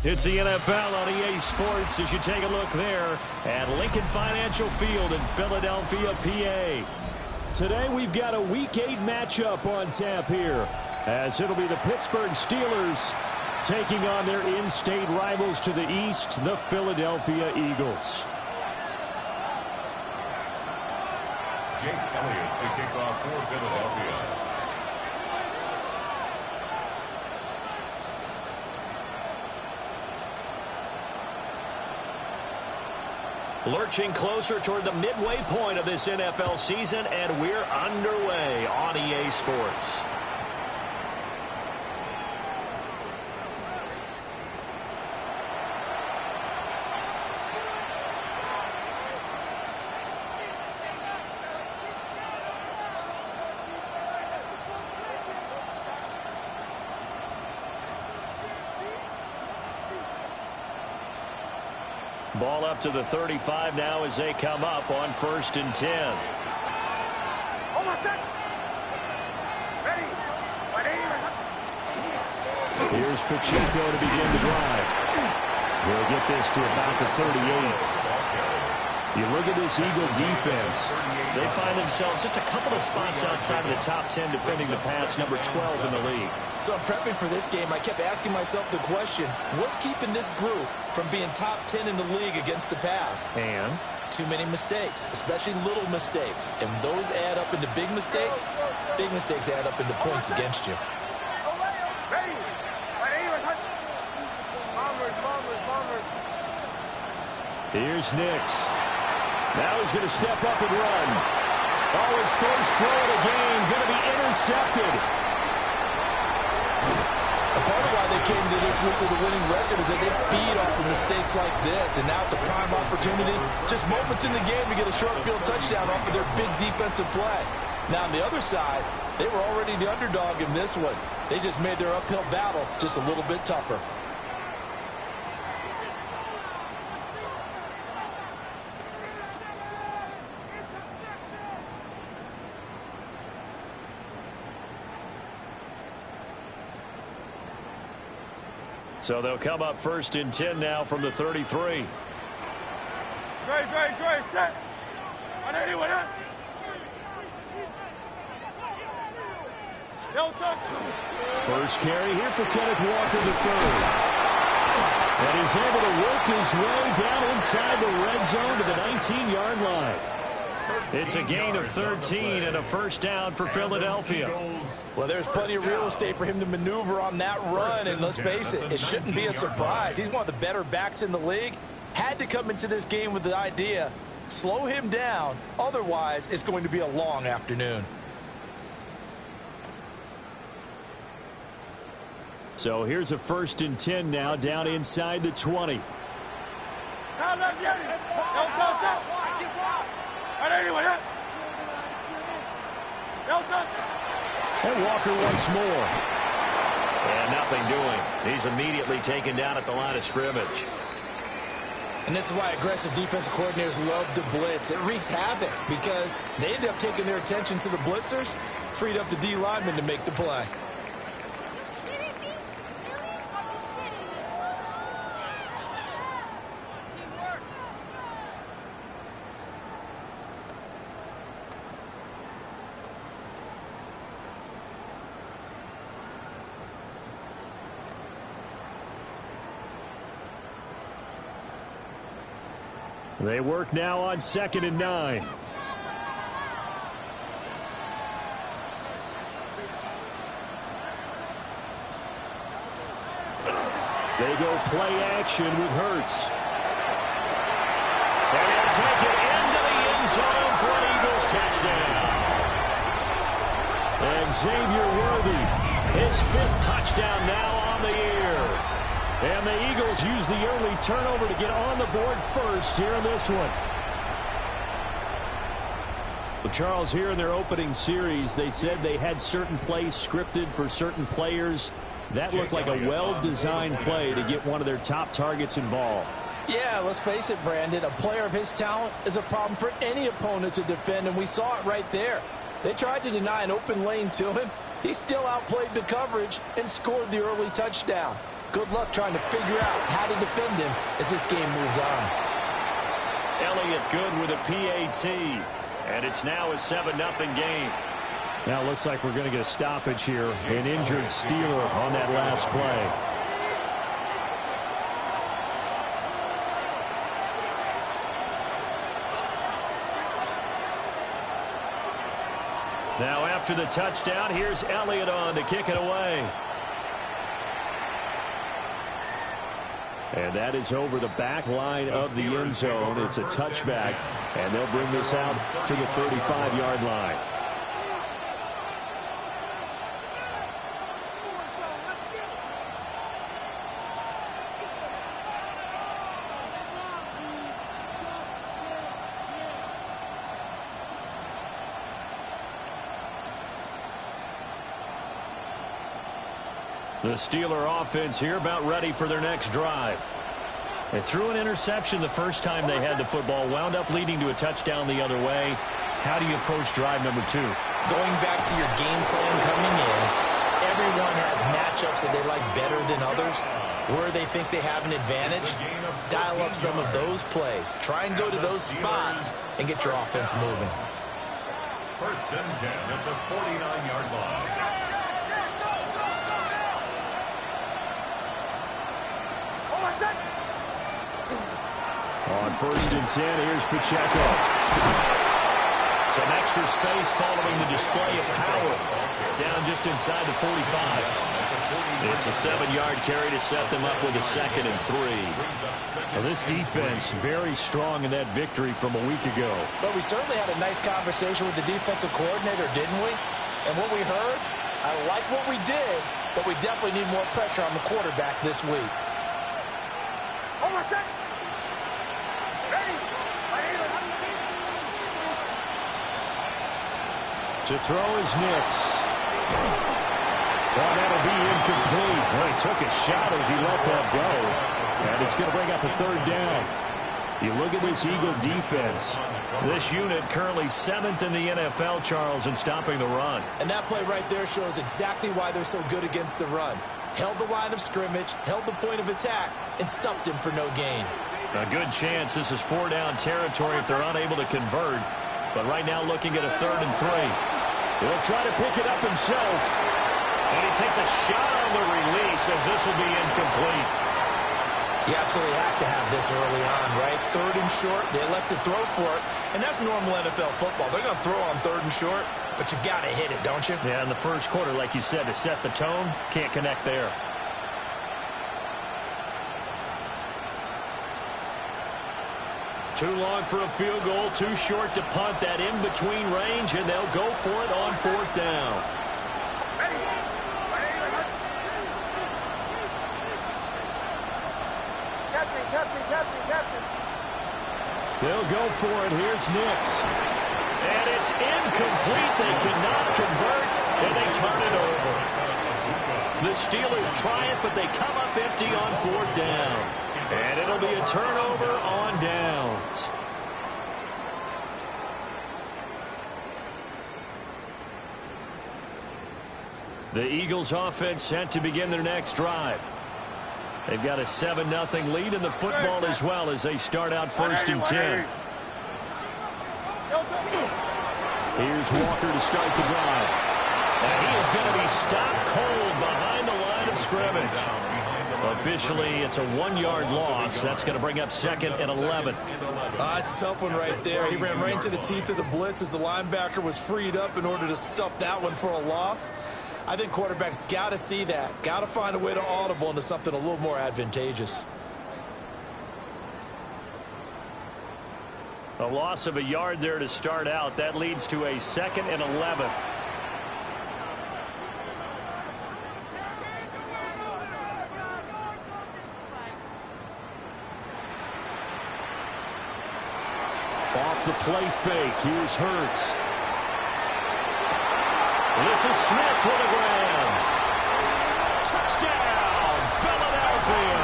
It's the NFL on EA Sports as you take a look there at Lincoln Financial Field in Philadelphia, PA. Today we've got a Week 8 matchup on tap here, as it'll be the Pittsburgh Steelers taking on their in-state rivals to the east, the Philadelphia Eagles. Jake Elliott to kick off for Philadelphia. Lurching closer toward the midway point of this NFL season, and we're underway on EA Sports. Ball up to the 35 now as they come up on 1st and 10. Here's Pacheco to begin the drive. He'll get this to about the 38. You look at this Eagle defense. They find themselves just a couple of spots outside of the top 10 defending the pass, number 12 in the league. So I'm prepping for this game. I kept asking myself the question, what's keeping this group from being top 10 in the league against the pass? And? Too many mistakes, especially little mistakes. And those add up into big mistakes. Big mistakes add up into points against you. Here's Nix. Now he's going to step up and run. Oh, his first throw of the game going to be intercepted. A part of why they came to this week with a winning record is that they feed off of mistakes like this, and now it's a prime opportunity, just moments in the game to get a short field touchdown off of their big defensive play. Now on the other side, they were already the underdog in this one. They just made their uphill battle just a little bit tougher. So they'll come up 1st and 10 now from the 33. Great, set. First carry here for Kenneth Walker III. And he's able to work his way down inside the red zone to the 19-yard line. It's a gain of 13 and a first down for Philadelphia. Well, there's plenty of real estate for him to maneuver on that run, and let's face it, it shouldn't be a surprise. He's one of the better backs in the league. Had to come into this game with the idea, slow him down, otherwise it's going to be a long afternoon. So here's a 1st and 10 now down inside the 20. And Walker once more. And nothing doing. He's immediately taken down at the line of scrimmage. And this is why aggressive defensive coordinators love to blitz. It wreaks havoc because they end up taking their attention to the blitzers, freed up the D lineman to make the play. They work now on 2nd and 9. They go play action with Hurts. And he'll take it into the end zone for an Eagles touchdown. And Xavier Worthy, his 5th touchdown now on the year. And the Eagles use the early turnover to get on the board first here in this one. Well, Charles, here in their opening series, they said they had certain plays scripted for certain players. That looked like a well-designed play to get one of their top targets involved. Yeah, let's face it, Brandon. A player of his talent is a problem for any opponent to defend, and we saw it right there. They tried to deny an open lane to him. He still outplayed the coverage and scored the early touchdown. Good luck trying to figure out how to defend him as this game moves on. Elliott good with a PAT. And it's now a 7-0 game. Now it looks like we're going to get a stoppage here. An injured Steeler on that last play. Now after the touchdown, here's Elliott on to kick it away. And that is over the back line of the end zone. It's a touchback, and they'll bring this out to the 35-yard line. The Steeler offense here about ready for their next drive. They threw an interception the first time they had the football, wound up leading to a touchdown the other way. How do you approach drive number 2? Going back to your game plan coming in, everyone has matchups that they like better than others. Where they think they have an advantage, dial up some of those plays. Try and go to those spots and get your offense moving. First and 10 at the 49-yard line. On first and 10, here's Pacheco. Some extra space following the display of power. Down just inside the 45. It's a 7-yard carry to set them up with a 2nd and 3. Well, this defense very strong in that victory from a week ago. But we certainly had a nice conversation with the defensive coordinator, didn't we? And what we heard, I like what we did, but we definitely need more pressure on the quarterback this week. To throw is Nix. Well, that'll be incomplete. Well, he took a shot as he let that go. And it's going to bring up a 3rd down. You look at this Eagle defense. This unit currently 7th in the NFL, Charles, in stopping the run. And that play right there shows exactly why they're so good against the run. Held the line of scrimmage, held the point of attack, and stuffed him for no gain. A good chance this is 4-down territory if they're unable to convert. But right now looking at a 3rd and 3. He'll try to pick it up himself. And he takes a shot on the release as this will be incomplete. You absolutely have to have this early on, right? 3rd and short, they elect to throw for it. And that's normal NFL football. They're going to throw on 3rd and short, but you've got to hit it, don't you? Yeah, in the first quarter, like you said, to set the tone, can't connect there. Too long for a field goal, too short to punt. That in-between range, and they'll go for it on 4th down. They'll go for it. Here's Nix. And it's incomplete. They cannot convert, and they turn it over. The Steelers try it, but they come up empty on 4th down. And it'll be a turnover on downs. The Eagles offense set to begin their next drive. They've got a 7-0 lead in the football as well as they start out 1st and 10. Here's Walker to start the drive. And he is going to be stopped cold behind the line of scrimmage. Officially, it's a 1-yard loss. That's going to bring up 2nd and 11. It's a tough one right there. He ran right into the teeth of the blitz as the linebacker was freed up in order to stuff that one for a loss. I think quarterbacks got to see that. Got to find a way to audible into something a little more advantageous. A loss of a yard there to start out. That leads to a 2nd and 11. Off the play fake. Here's Hurts. This is Smith with a grab. Touchdown, Philadelphia.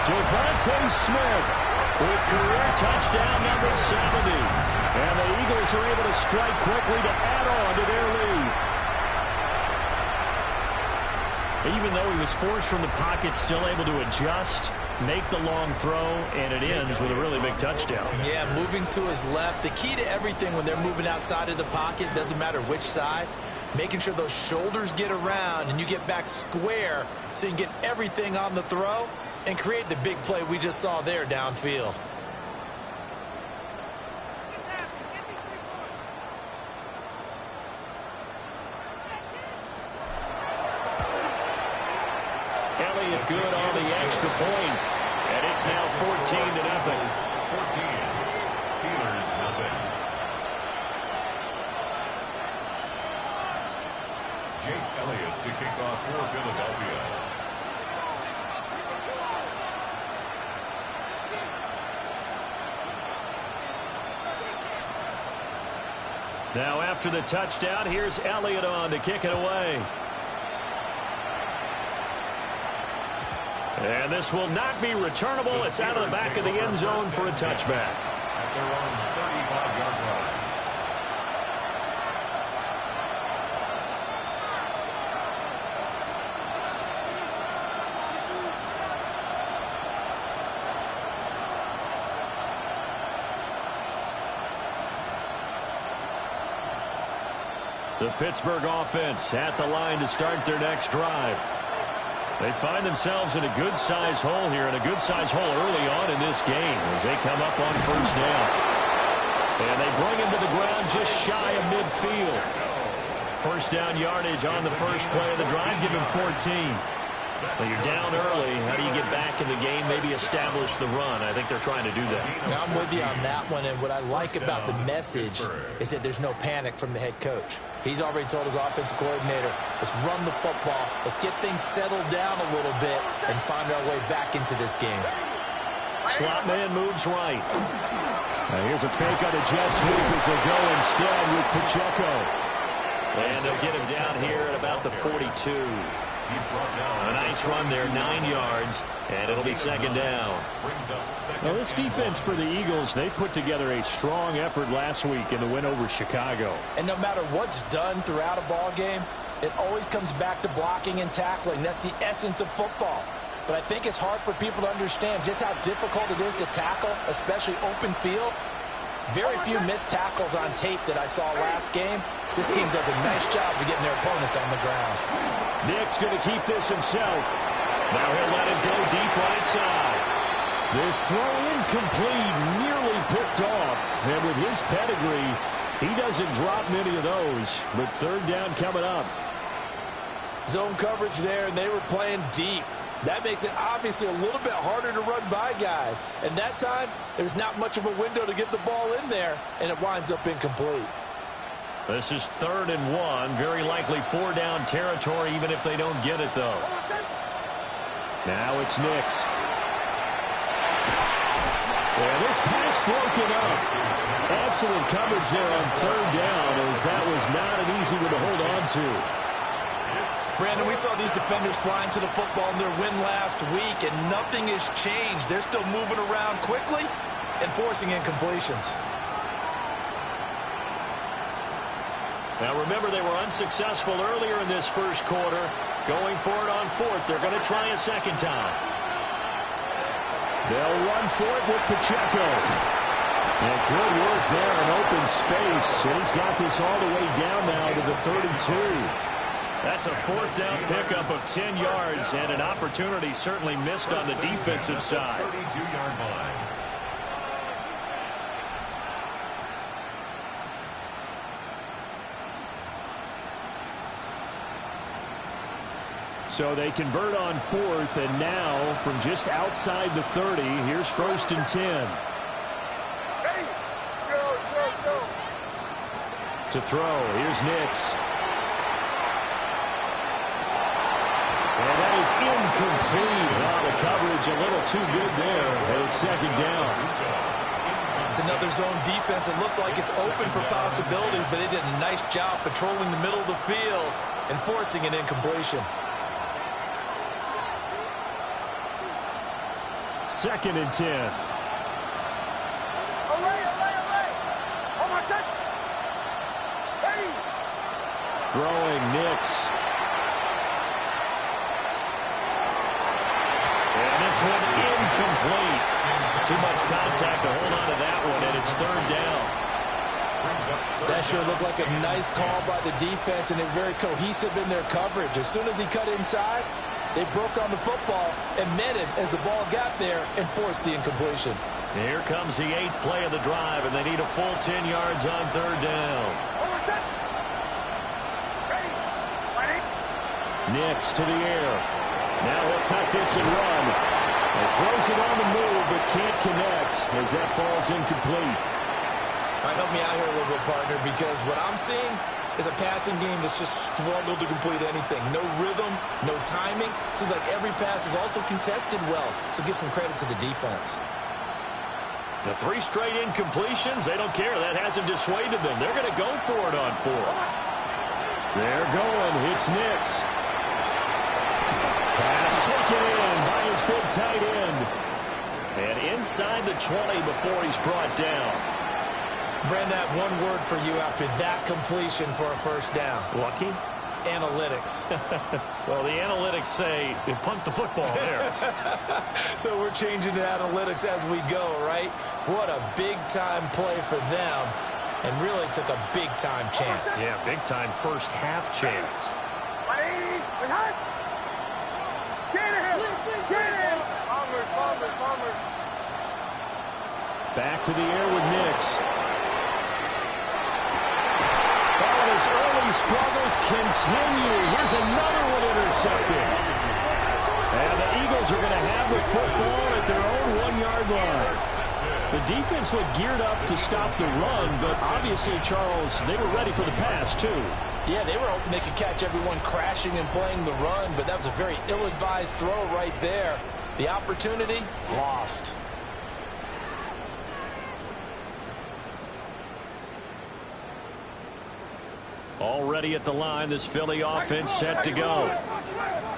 Devontae Smith with career touchdown number 70. And the Eagles are able to strike quickly to add on to their lead. Even though he was forced from the pocket, still able to adjust. make the long throw, and it ends with a really big touchdown. Yeah, moving to his left. The key to everything when they're moving outside of the pocket, doesn't matter which side, making sure those shoulders get around and you get back square so you can get everything on the throw and create the big play we just saw there downfield. Elliott good on the extra point, and it's now 14-0. 14. Steelers, nothing. Jake Elliott to kick off for Philadelphia. Now after the touchdown, here's Elliott on to kick it away. And this will not be returnable. It's out of the back of the end zone for a touchback. At their own 35-yard line. The Pittsburgh offense at the line to start their next drive. They find themselves in a good-sized hole here, and a good-sized hole early on in this game as they come up on first down. And they bring him to the ground just shy of midfield. First down yardage on the first play of the drive, give him 14. But you're down early. How do you get back in the game, maybe establish the run? I think they're trying to do that. Now, I'm with you on that one, and what I like about the message is that there's no panic from the head coach. He's already told his offensive coordinator, let's run the football, let's get things settled down a little bit and find our way back into this game. Slot man moves right. Now here's a fake on a jet sweep as they go instead with Pacheco. And they'll get him down here at about the 42. A nice run there, 9 yards, and it'll be second down. Now this defense for the Eagles, they put together a strong effort last week in the win over Chicago. And no matter what's done throughout a ball game, it always comes back to blocking and tackling. That's the essence of football. But I think it's hard for people to understand just how difficult it is to tackle, especially open field. Very few missed tackles on tape that I saw last game. This team does a nice job of getting their opponents on the ground. Nick's going to keep this himself. Now he'll let it go deep right side. This throw incomplete, nearly picked off. And with his pedigree, he doesn't drop many of those. But third down coming up. Zone coverage there, and they were playing deep. That makes it obviously a little bit harder to run by guys. And that time, there's not much of a window to get the ball in there, and it winds up incomplete. This is 3rd and 1. Very likely 4-down territory, even if they don't get it, though. Now it's Nix. And this pass broken up. Excellent coverage there on 3rd down, as that was not an easy one to hold on to. Brandon, we saw these defenders flying to the football in their win last week, and nothing has changed. They're still moving around quickly and forcing incompletions. Now remember, they were unsuccessful earlier in this first quarter. Going for it on 4th. They're going to try a second time. They'll run for it with Pacheco. And good work there in open space. And he's got this all the way down now to the 32. That's a 4th down pickup of 10 yards, and an opportunity certainly missed on the defensive side. 32-yard line. So they convert on 4th, and now from just outside the 30, here's 1st and 10. To throw, here's Nix. And that is incomplete. Wow, the coverage a little too good there, and it's second down. It's another zone defense. It looks like it's open for possibilities, but they did a nice job patrolling the middle of the field and forcing an incompletion. 2nd and 10. Throwing Nix. And this one incomplete. Too much contact to hold on to that one, and it's third down. That sure looked like a nice call by the defense, and they're very cohesive in their coverage. As soon as he cut inside, they broke on the football and met him as the ball got there and forced the incompletion. Here comes the 8th play of the drive, and they need a full 10 yards on third down. Nix to the air. Now he'll tuck this and run. He throws it on the move, but can't connect as that falls incomplete. All right, help me out here a little bit, partner, because what I'm seeing is a passing game that's just struggled to complete anything. No rhythm, no timing. Seems like every pass is also contested well, so give some credit to the defense. The 3 straight incompletions, they don't care. That hasn't dissuaded them. They're going to go for it on 4. They're going. It's Nix. Pass taken in by his big tight end. And inside the 20 before he's brought down. Brandon, I have one word for you after that completion for a first down. Lucky? Analytics. Well, the analytics say you punt the football there. So we're changing to analytics as we go, right? What a big-time play for them, and really took a big-time chance. Yeah, big-time first half chance. Back to the air with Nix. His early struggles continue. Here's another one intercepted. And the Eagles are going to have the football at their own 1-yard line. The defense looked geared up to stop the run, but obviously, Charles, they were ready for the pass, too. Yeah, they were hoping they could catch everyone crashing and playing the run, but that was a very ill-advised throw right there. The opportunity, lost. Already at the line, this Philly offense set to go.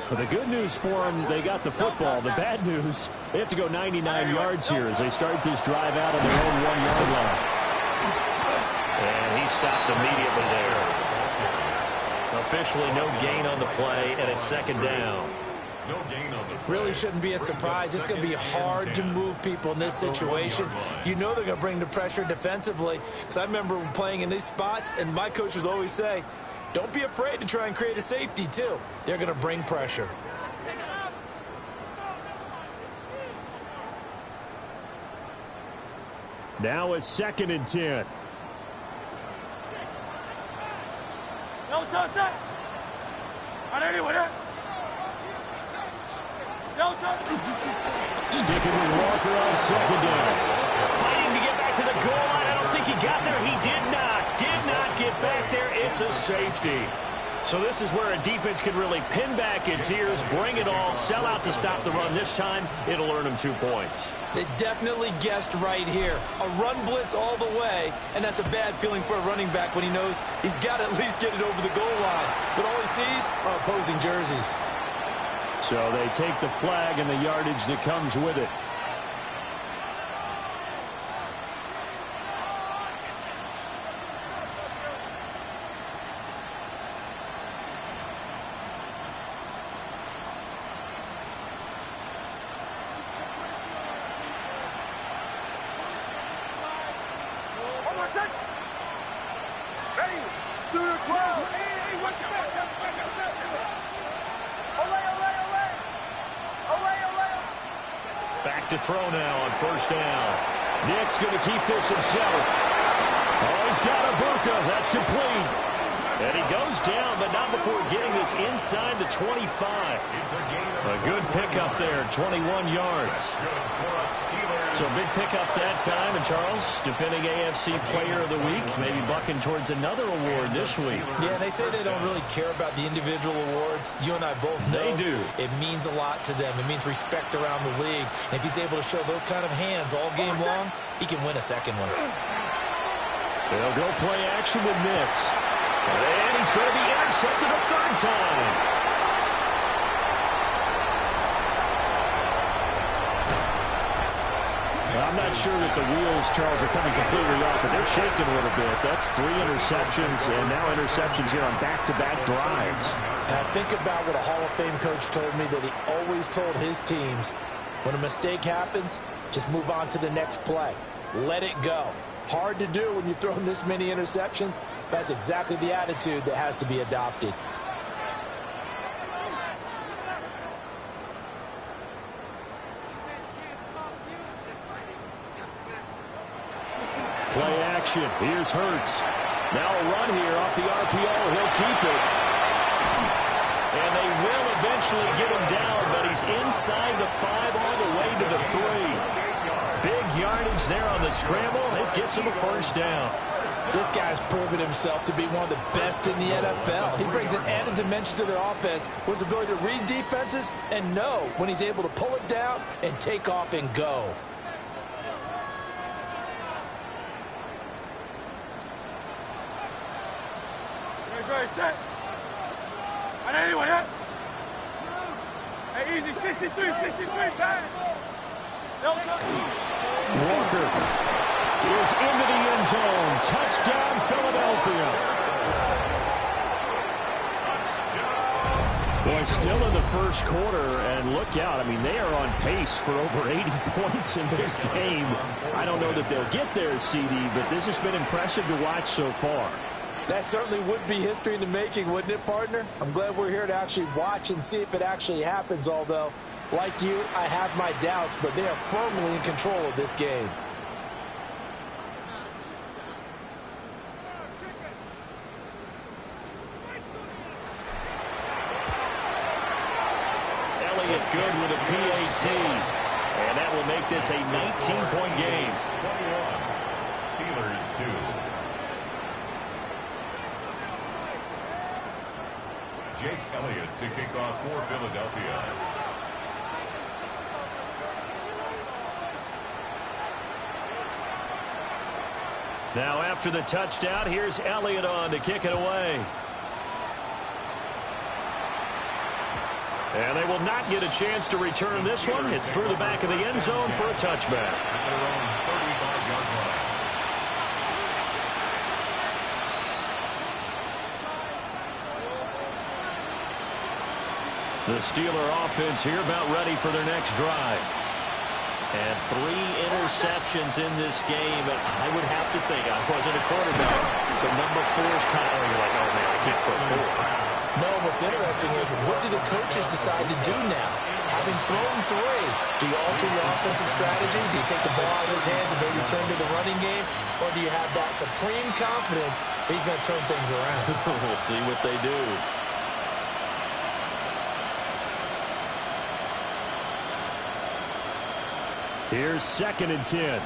But the good news for them, they got the football. The bad news, they have to go 99 yards here as they start this drive out on their own 1-yard line. And he stopped immediately there. Officially no gain on the play, and it's second down. No gain on the play. Really shouldn't be a surprise. It's going to be hard to move people in this situation. You know they're going to bring the pressure defensively. Because I remember playing in these spots, and my coaches always say, don't be afraid to try and create a safety, too. They're going to bring pressure. Now it's 2nd and 10. Sticking with Walker on 2nd down. Fighting to get back to the goal line. I don't think he got there. He did not get back there. It's a safety. So this is where a defense can really pin back its ears, bring it all, sell out to stop the run. This time, it'll earn them 2 points. They definitely guessed right here. A run blitz all the way, and that's a bad feeling for a running back when he knows he's got to at least get it over the goal line. But all he sees are opposing jerseys. So they take the flag and the yardage that comes with it. Back to throw now on 1st down. Nick's going to keep this himself. Oh, he's got Ibuka. That's complete. And he goes down, but not before getting this inside the 25. A good pickup there, 21 yards. So big pickup that time. And Charles, defending AFC Player of the Week, maybe bucking towards another award this week. Yeah, they say they don't really care about the individual awards. You and I both know they do. It means a lot to them. It means respect around the league. And if he's able to show those kind of hands all game long, he can win a second one. They'll go play action with Nix. And he's going to be intercepted a 3rd time. I'm not sure that the wheels, Charles, are coming completely off, but they're shaking a little bit. That's 3 interceptions, and now interceptions here on back-to-back drives. Now think about what a Hall of Fame coach told me, that he always told his teams, when a mistake happens, Just move on to the next play. Let it go. Hard to do when you've thrown this many interceptions. That's exactly the attitude that has to be adopted. Play action. Here's Hurts. Now a run here off the RPO. He'll keep it. And they will eventually get him down, but he's inside the 5 all the way to the 3. Big yardage there on the scramble. It gets him a first down. This guy's proven himself to be one of the best in the NFL. He brings an added dimension to their offense with his ability to read defenses and know when he's able to pull it down and take off and go. Set. And anyone, yeah? Hey, easy, 63, bang! Walker is into the end zone. Touchdown, Philadelphia. Boy, still in the first quarter, and look out. I mean, they are on pace for over 80 points in this game. I don't know that they'll get there, CD, but this has been impressive to watch so far. That certainly would be history in the making, wouldn't it, partner? I'm glad we're here to actually watch and see if it actually happens, although, like you, I have my doubts, but they are firmly in control of this game. Elliott good with a PAT, and that will make this a 19-point game. 21, Steelers 2. Jake Elliott to kick off for Philadelphia. Now after the touchdown, here's Elliott on to kick it away. And they will not get a chance to return this one. It's through the back of the end zone for a touchback. At their own 35-yard line. The Steeler offense here about ready for their next drive. And 3 interceptions in this game. And I would have to think, I wasn't a quarterback, but number 4 is kind of like, oh man, I can't put 4. No, what's interesting is what do the coaches decide to do now? Having thrown 3, do you alter your offensive strategy? Do you take the ball out of his hands and maybe turn to the running game? Or do you have that supreme confidence he's going to turn things around? We'll see what they do. Here's 2nd and 10.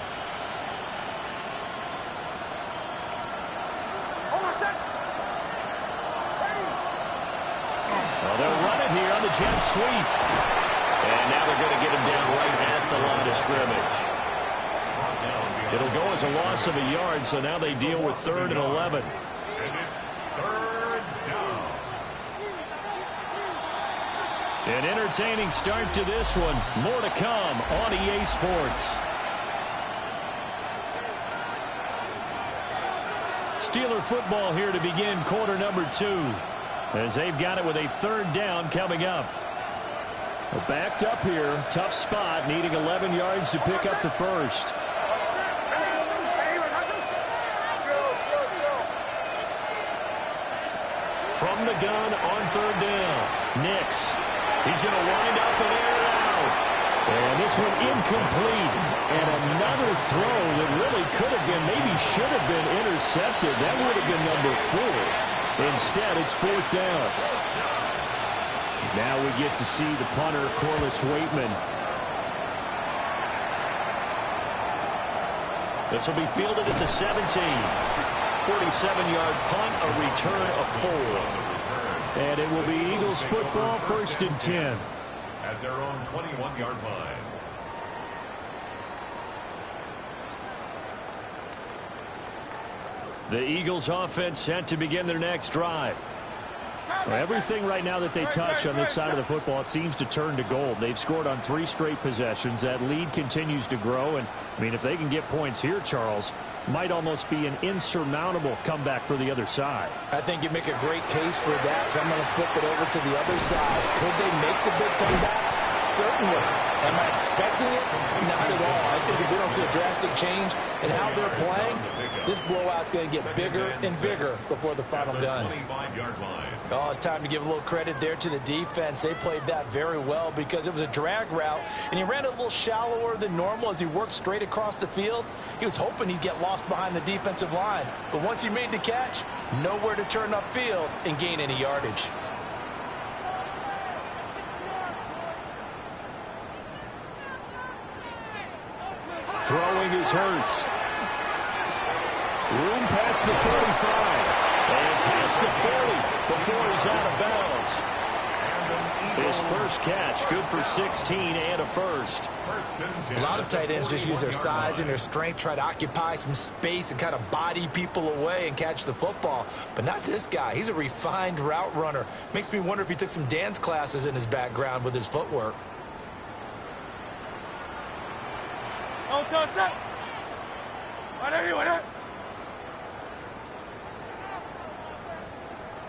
Well, they'll run it here on the jet sweep. And now they're going to get him down right at the line of scrimmage. It'll go as a loss of a yard, so now they deal with 3rd and 11. And it's 3rd down. An entertaining start to this one. More to come on EA Sports. Steeler football here to begin quarter number 2. As they've got it with a 3rd down coming up. Backed up here. Tough spot. Needing 11 yards to pick up the first. From the gun on 3rd down. Nix. He's going to wind up and air it out. And this one incomplete. And another throw that really could have been, maybe should have been intercepted. That would have been number 4. Instead, it's 4th down. Now we get to see the punter, Corliss Waitman. This will be fielded at the 17. 47-yard punt, a return of 4. And it will be Eagles football, 1st and 10. At their own 21-yard line. The Eagles offense set to begin their next drive. Well, everything right now that they touch on this side of the football, it seems to turn to gold. They've scored on 3 straight possessions. That lead continues to grow. And, I mean, if they can get points here, Charles, might almost be an insurmountable comeback for the other side. I think you make a great case for that, so I'm going to flip it over to the other side. Could they make the big comeback? Certainly. Am I expecting it? Not at all. I think if we don't see a drastic change in how they're playing, this blowout's going to get bigger and bigger before the final gun. Oh, it's time to give a little credit there to the defense. They played that very well because it was a drag route, and he ran a little shallower than normal as he worked straight across the field. He was hoping he'd get lost behind the defensive line, but once he made the catch, nowhere to turn upfield and gain any yardage. Throwing is Hurts. Room past the 45. And past the 40 before he's out of bounds. His first catch, good for 16 and a first. A lot of tight ends just use their size and their strength, try to occupy some space and kind of body people away and catch the football. But not this guy. He's a refined route runner. Makes me wonder if he took some dance classes in his background with his footwork. Oh, touch up. Right anyway,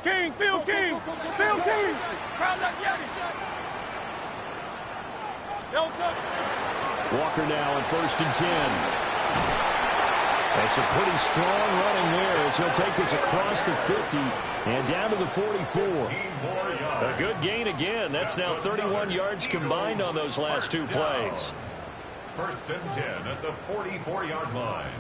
King, Phil King, Phil King. Crowd up, Walker now on 1st and 10. That's a pretty strong running there as he'll take this across the 50 and down to the 44. A good gain again. That's now 31 yards combined on those last two plays. 1st and 10 at the 44-yard line.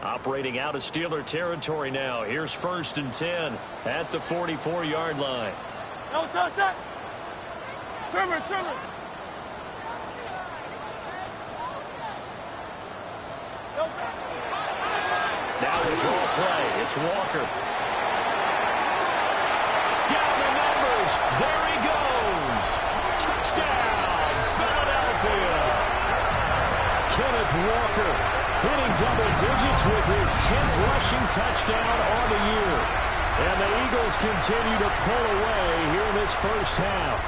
Operating out of Steeler territory now. Here's 1st and 10 at the 44-yard line. No touch up. Trimmer. Now the draw play. It's Walker. Down the numbers. There he goes. Touchdown, Philadelphia. Kenneth Walker hitting double digits with his 10th rushing touchdown on the year. And the Eagles continue to pull away here in this first half.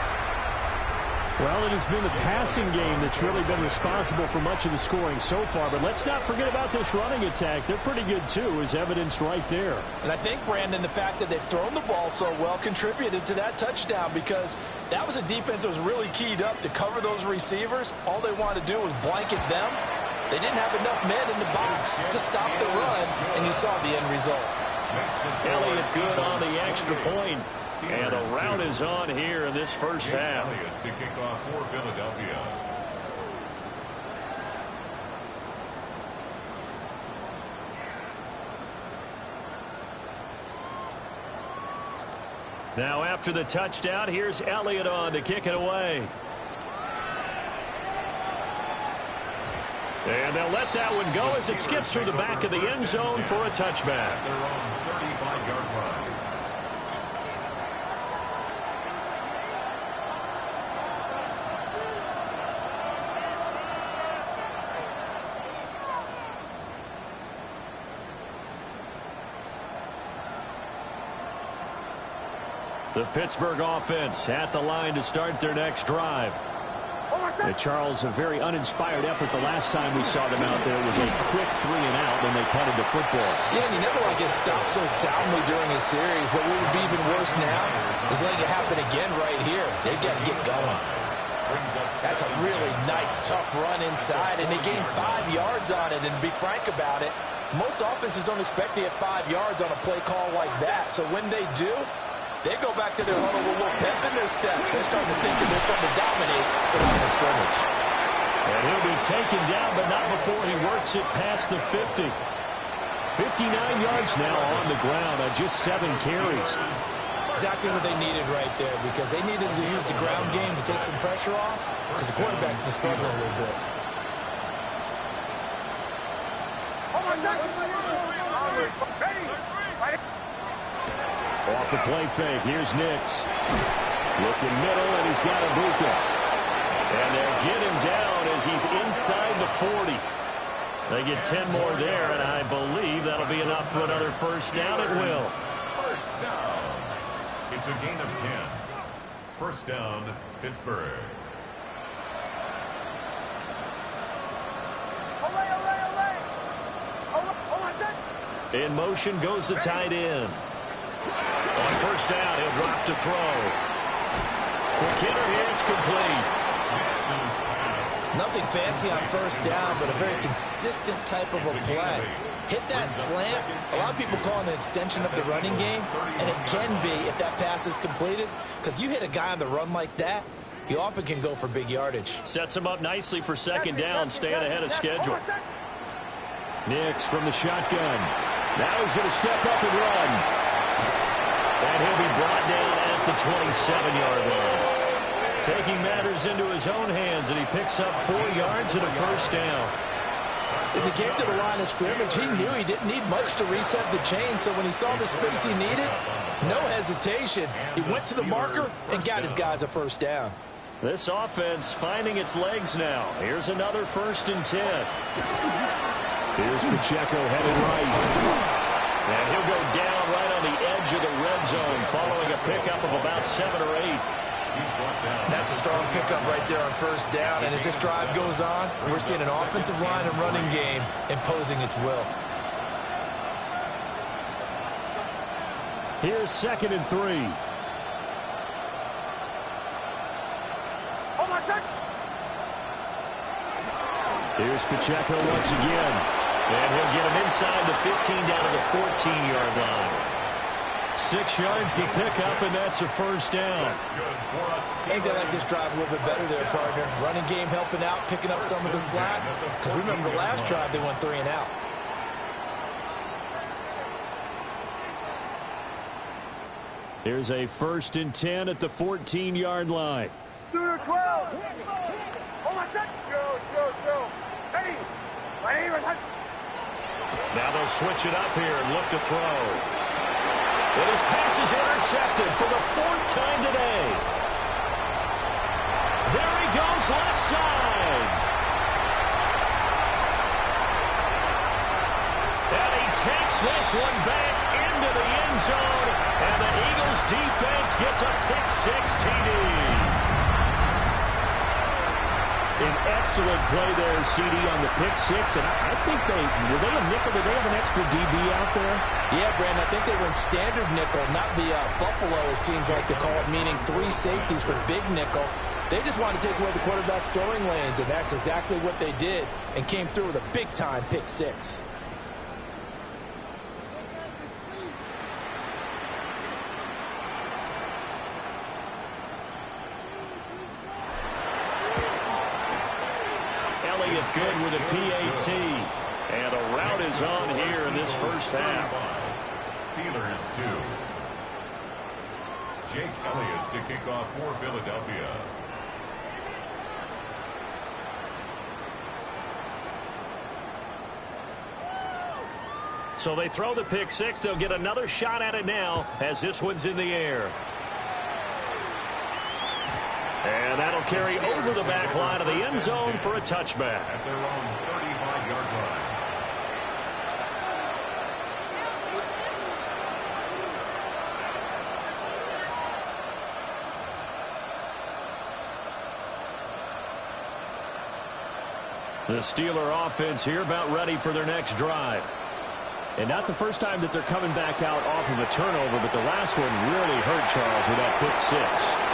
Well, it has been the passing game that's really been responsible for much of the scoring so far. But let's not forget about this running attack. They're pretty good, too, as evidenced right there. And I think, Brandon, the fact that they've thrown the ball so well contributed to that touchdown because that was a defense that was really keyed up to cover those receivers. All they wanted to do was blanket them. They didn't have enough men in the box to stop the run, and you saw the end result. Elliott good on the extra point. And a rout is on here in this first half. Elliott to kick off for Philadelphia. Now after the touchdown, here's Elliott on to kick it away. And they'll let that one go as it skips through the back of the end zone for a touchback. Their own 35-yard line. The Pittsburgh offense at the line to start their next drive. And Charles, a very uninspired effort the last time we saw them out there was a quick 3-and-out when they punted the football. Yeah, and he never like gets stopped so soundly during his series, but what would be even worse now is letting it happen again right here. They've got to get going. That's a really nice, tough run inside, and they gained 5 yards on it. And to be frank about it, most offenses don't expect to get 5 yards on a play call like that. So when they do, they go back to their huddle with a little pep in their steps. They're starting to think that they're starting to dominate the line of scrimmage. And he'll be taken down, but not before he works it past the 50. 59 yards now on the ground on just 7 carries. Exactly what they needed right there because they needed to use the ground game to take some pressure off because the quarterback's been struggling a little bit. Off the play fake, here's Nix. Looking middle, and he's got Ibuka. And they'll get him down as he's inside the 40. They get 10 more there, and I believe that'll be enough for another first down. It will. First down. It's a gain of 10. First down, Pittsburgh. In motion goes the tight end. On first down, he'll drop to throw. Quick hitter here, it's complete. Nothing fancy on first down, but a very consistent type of a play. Hit that slant. A lot of people call it an extension of the running game, and it can be if that pass is completed, because you hit a guy on the run like that, he often can go for big yardage. Sets him up nicely for second down, staying ahead of schedule. Nix from the shotgun. Now he's going to step up and run. And he'll be brought down at the 27-yard line. Taking matters into his own hands, and he picks up 4 yards and a first down. As he came to the line of scrimmage, he knew he didn't need much to reset the chain, so when he saw the space he needed, no hesitation. He went to the marker and got his guys a first down. This offense finding its legs now. Here's another 1st and 10. Here's Pacheco headed right. And he'll go down right on the edge of the red zone following a pickup of about 7 or 8. That's a strong pickup right there on first down, and as this drive goes on, we're seeing an offensive line and running game imposing its will. Here's 2nd and 3. Hold on, sir. Here's Pacheco once again. And he'll get him inside the 15 down to the 14-yard line. 6 yards the pickup, and that's a first down. I think they like this drive a little bit better there, partner. Running game helping out, picking up some of the slack. Because remember the last drive, they went 3 and out. Here's a 1st and 10 at the 14-yard line. 2 to 12. Hold on, sir. Chill. Hey, my name is Hunt. Now they'll switch it up here and look to throw. And his pass is intercepted for the 4th time today. There he goes left side. And he takes this one back into the end zone. And the Eagles defense gets a pick-6 TD. An excellent play there, CD, on the pick-6, and I think were they a nickel? Did they have an extra DB out there? Yeah, Brandon, I think they went standard nickel, not the Buffalo, as teams like to call it, meaning 3 safeties for big nickel. They just wanted to take away the quarterback's throwing lanes, and that's exactly what they did, and came through with a big-time pick-6. Good with a PAT. And a route is on here in this first half. Steelers 2. Jake Elliott to kick off for Philadelphia. So they throw the pick-6. They'll get another shot at it now as this one's in the air. And that'll carry over the back line of the end zone for a touchback. At their own 35-yard line. The Steeler offense here about ready for their next drive. And not the first time that they're coming back out off of a turnover, but the last one really hurt Charles with that pick-6.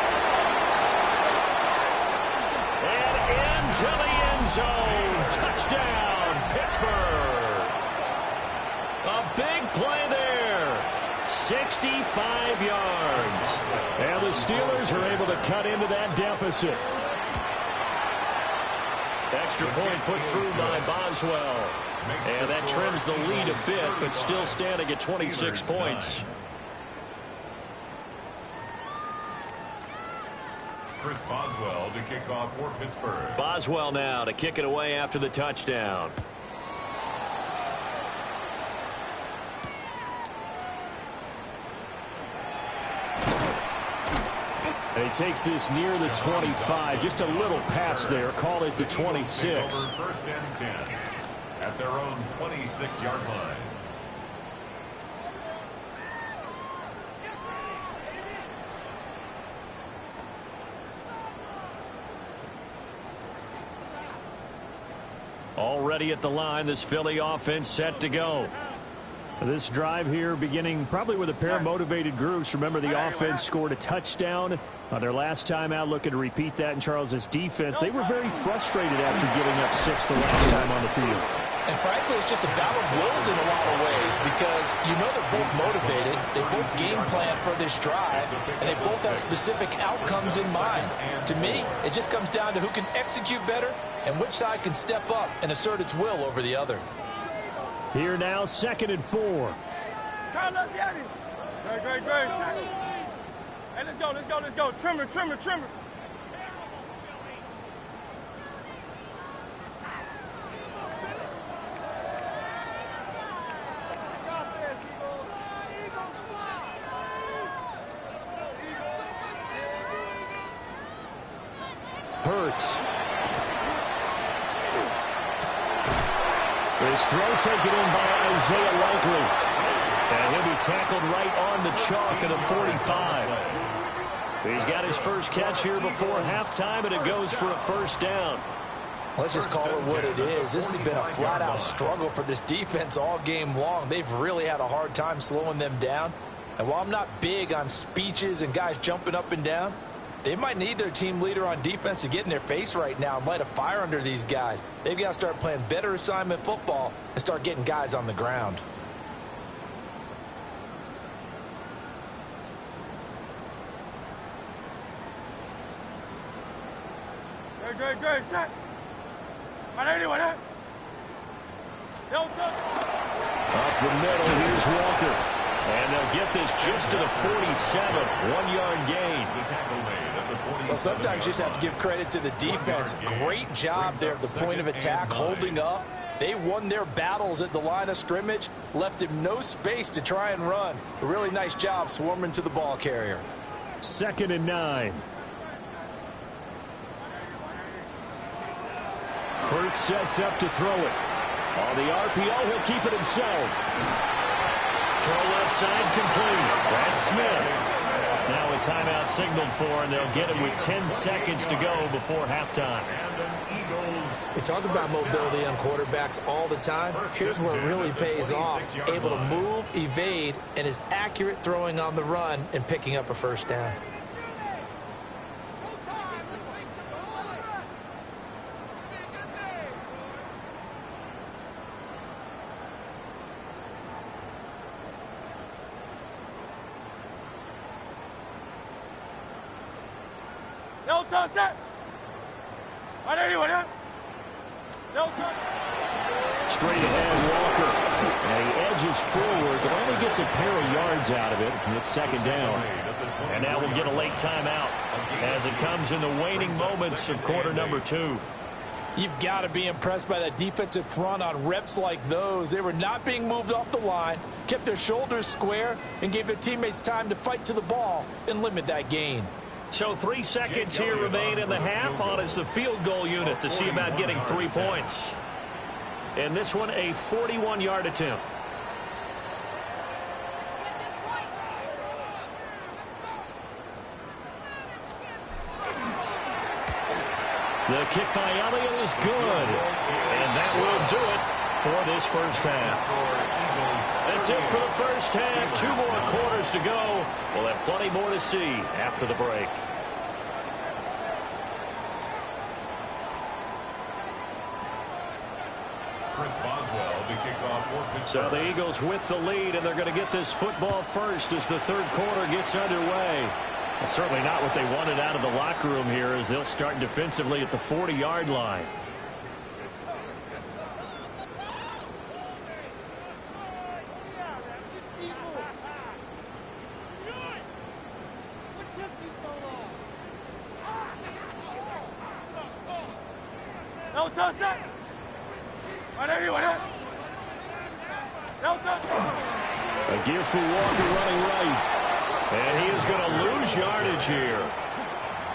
To the end zone. Touchdown, Pittsburgh. A big play there. 65 yards. And the Steelers are able to cut into that deficit. Extra point put through by Boswell. And that trims the lead a bit, but still standing at 26 points. Chris Boswell to kick off for Pittsburgh. Boswell now to kick it away after the touchdown. And he takes this near the 25. Just a little pass there. Call it the 26. 1st and 10 at their own 26-yard line. Already at the line, this Philly offense set to go. This drive here beginning probably with a pair of motivated groups. Remember, the offense scored a touchdown on their last time out, looking to repeat that in Charles's defense. They were very frustrated after giving up 6 the last time on the field. And frankly, it's just a battle of wills in a lot of ways because you know they're both motivated, they both game plan for this drive, and they both have specific outcomes in mind. To me, it just comes down to who can execute better and which side can step up and assert its will over the other. Here now, 2nd and 4. Let's get it. Great. Hey, let's go. Trimmer. Hurts. His throw taken in by Isaiah Likely. And he'll be tackled right on the chalk at the 45. He's got his first catch here before halftime, and it goes for a first down. Let's just call it what it is. This has been a flat-out struggle for this defense all game long. They've really had a hard time slowing them down. And while I'm not big on speeches and guys jumping up and down, they might need their team leader on defense to get in their face right now and light a fire under these guys. They've got to start playing better assignment football and start getting guys on the ground. Great. Up the middle, here's Walker. And they'll get this just to the 47. 1-yard gain. Well, sometimes you just have to give credit to the defense. Great job there at the point of attack, holding up. They won their battles at the line of scrimmage, left him no space to try and run. A really nice job swarming to the ball carrier. 2nd and 9. Hurts sets up to throw it. On the RPO, he'll keep it himself. Throw left side complete. That's Smith. Now a timeout signaled for, and they'll get it with 10 seconds to go before halftime. We talk about mobility on quarterbacks all the time. Here's where it really pays off. Able to move, evade, and is accurate throwing on the run and picking up a first down. Straight ahead, Walker. And he edges forward, but only gets a pair of yards out of it. And it's 2nd down. And now we'll get a late timeout as it comes in the waning moments of quarter number 2. You've got to be impressed by that defensive front on reps like those. They were not being moved off the line, kept their shoulders square, and gave their teammates time to fight to the ball and limit that gain. So 3 seconds here remain in the half on as the field goal unit to see about getting 3 points. And this one, a 41-yard attempt. The kick by Elliott is good. And that will do it for this first half. That's it for the first half. 2 more quarters to go. We'll have plenty more to see after the break. So the Eagles with the lead, and they're going to get this football first as the third quarter gets underway. Well, certainly not what they wanted out of the locker room here as they'll start defensively at the 40-yard line. A give for Walker running right. And he is going to lose yardage here.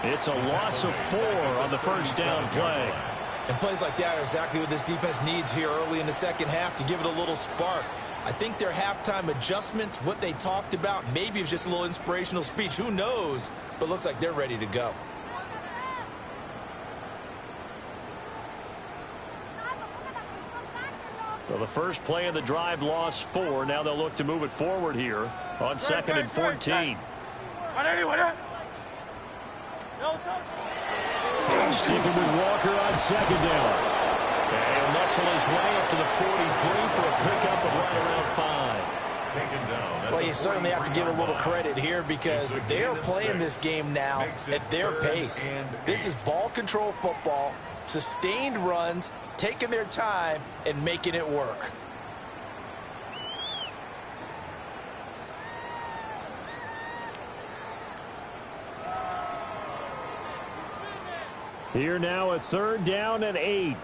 It's a loss of 4 on the first down play. And plays like that are exactly what this defense needs here early in the second half to give it a little spark. I think their halftime adjustments, what they talked about, maybe it was just a little inspirational speech. Who knows? But looks like they're ready to go. Well, the first play of the drive lost 4. Now they'll look to move it forward here on 2nd and 14. Sticking with Walker on 2nd down. And he'll muscle his way up to the 43 for a pickup of right around 5. Well, you certainly have to give a little credit here because they are playing this game now at their pace. This is ball control football, sustained runs, taking their time, and making it work. Here now a 3rd down and 8.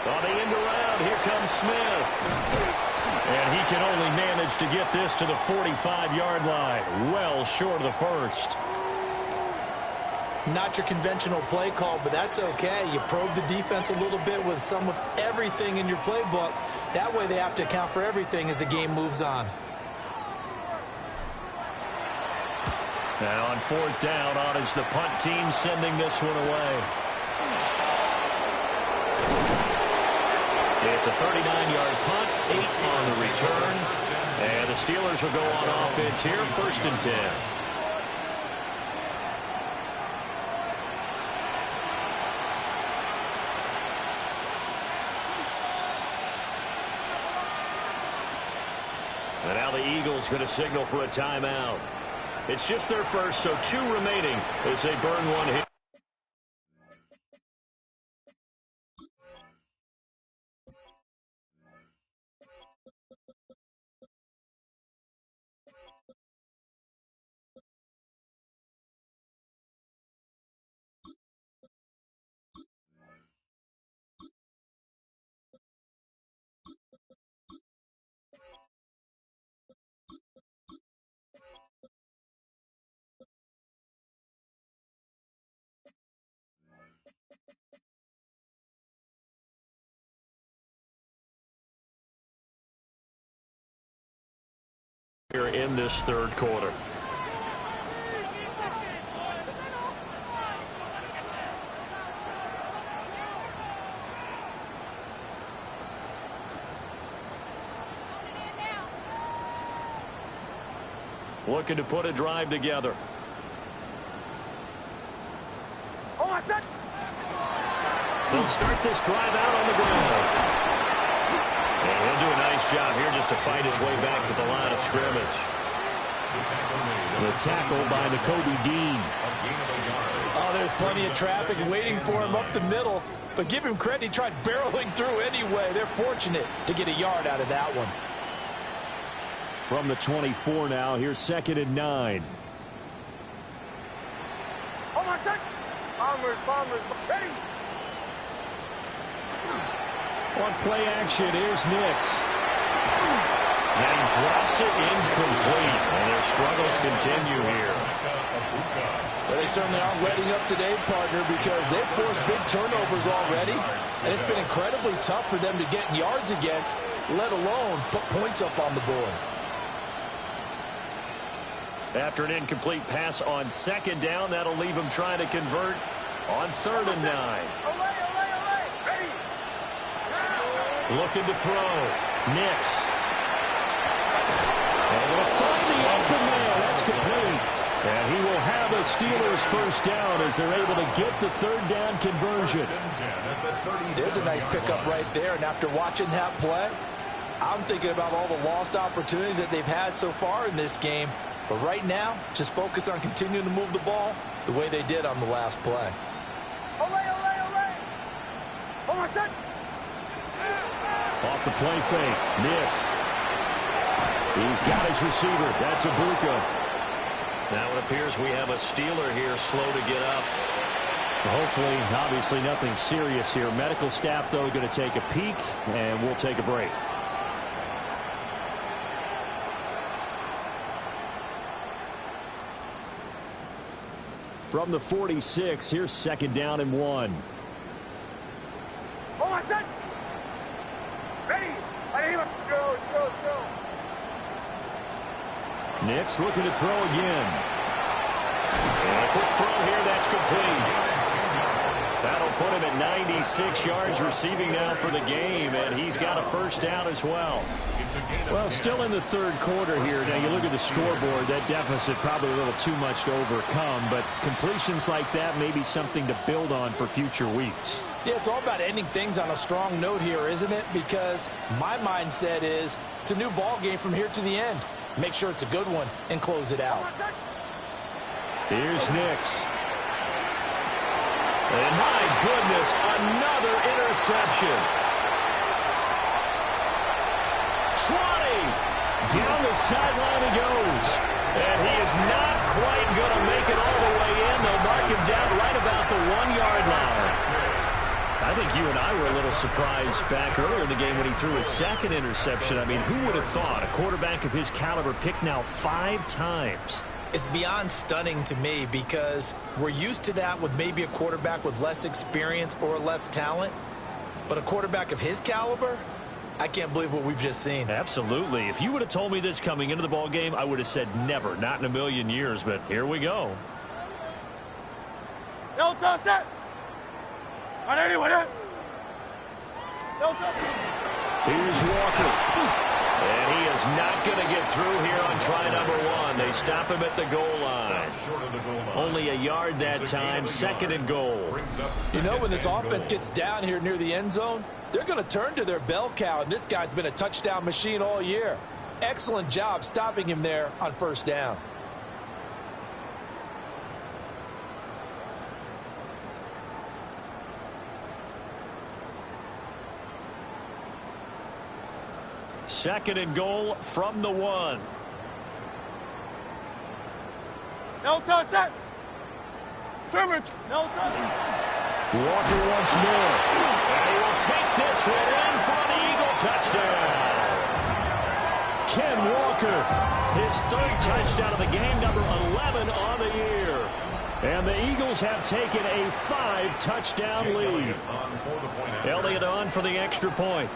On the end around, here comes Smith. And he can only manage to get this to the 45-yard line. Well short of the first. Not your conventional play call, but that's okay. You probe the defense a little bit with some of everything in your playbook. That way they have to account for everything as the game moves on. Now on 4th down, on is the punt team sending this one away. It's a 39-yard punt, 8 on the return. And the Steelers will go on offense here, 1st and 10. And now the Eagles going to signal for a timeout. It's just their first, so 2 remaining as they burn one hit. Here in this 3rd quarter. Looking to put a drive together. They'll start this drive out on the ground. And he'll do a nice job here just to fight his way back to the line of scrimmage. The tackle by Nakobe Dean. Oh, there's plenty of traffic waiting for him up the middle. But give him credit, he tried barreling through anyway. They're fortunate to get a yard out of that one. From the 24 now, here's 2nd and 9. Hold on a sec. Bombers, ready. On play action, here's Nix. And he drops it incomplete. And their struggles continue here. Well, they certainly aren't letting up today, partner, because they've forced big turnovers already. And it's been incredibly tough for them to get yards against, let alone put points up on the board. After an incomplete pass on 2nd down, that'll leave him trying to convert on 3rd and 9. Looking to throw. Nix. And will find the open man. That's complete. And he will have a Steelers 1st down as they're able to get the 3rd down conversion. There's a nice pickup right there. And after watching that play, I'm thinking about all the lost opportunities that they've had so far in this game. But right now, just focus on continuing to move the ball the way they did on the last play. Hold on a sec. Off the play fake. Nix. He's got his receiver. That's Ibuka. Now it appears we have a Steeler here slow to get up. Hopefully, obviously nothing serious here. Medical staff, though, going to take a peek, and we'll take a break. From the 46, here's 2nd down and 1. Hold on, set. Ready. Chill. Nix looking to throw again. And quick throw here. That's complete. That'll put him at 96 yards receiving now for the game, and he's got a first down as well. Well, still in the third quarter here. Now, you look at the scoreboard, that deficit probably a little too much to overcome, but completions like that may be something to build on for future weeks. Yeah, it's all about ending things on a strong note here, isn't it? Because my mindset is it's a new ball game from here to the end. Make sure it's a good one and close it out. Here's Nix. And my goodness, another interception. 20. Down the sideline he goes. And he is not quite going to make it all the way in. They'll mark him down right about the 1-yard line. I think you and I were a little surprised back earlier in the game when he threw his second interception. I mean, who would have thought a quarterback of his caliber picked now 5 times? It's beyond stunning to me because we're used to that with maybe a quarterback with less experience or less talent. But a quarterback of his caliber, I can't believe what we've just seen. Absolutely. If you would have told me this coming into the ball game, I would have said never, not in a million years. But here we go. No toss it. Here's Walker. And he is not going to get through here on try number 1. They stop him at the goal line. Only a yard that time, 2nd and goal. You know, when this offense gets down here near the end zone, they're going to turn to their bell cow, and this guy's been a touchdown machine all year. Excellent job stopping him there on first down. Second and goal from the 1. No toss it. Coverage. No toss it. Walker once more. And he will take this one in for an Eagle touchdown. Ken Walker, his 3rd touchdown of the game, number 11 on the year. And the Eagles have taken a 5-touchdown lead. Elliott on for the extra point.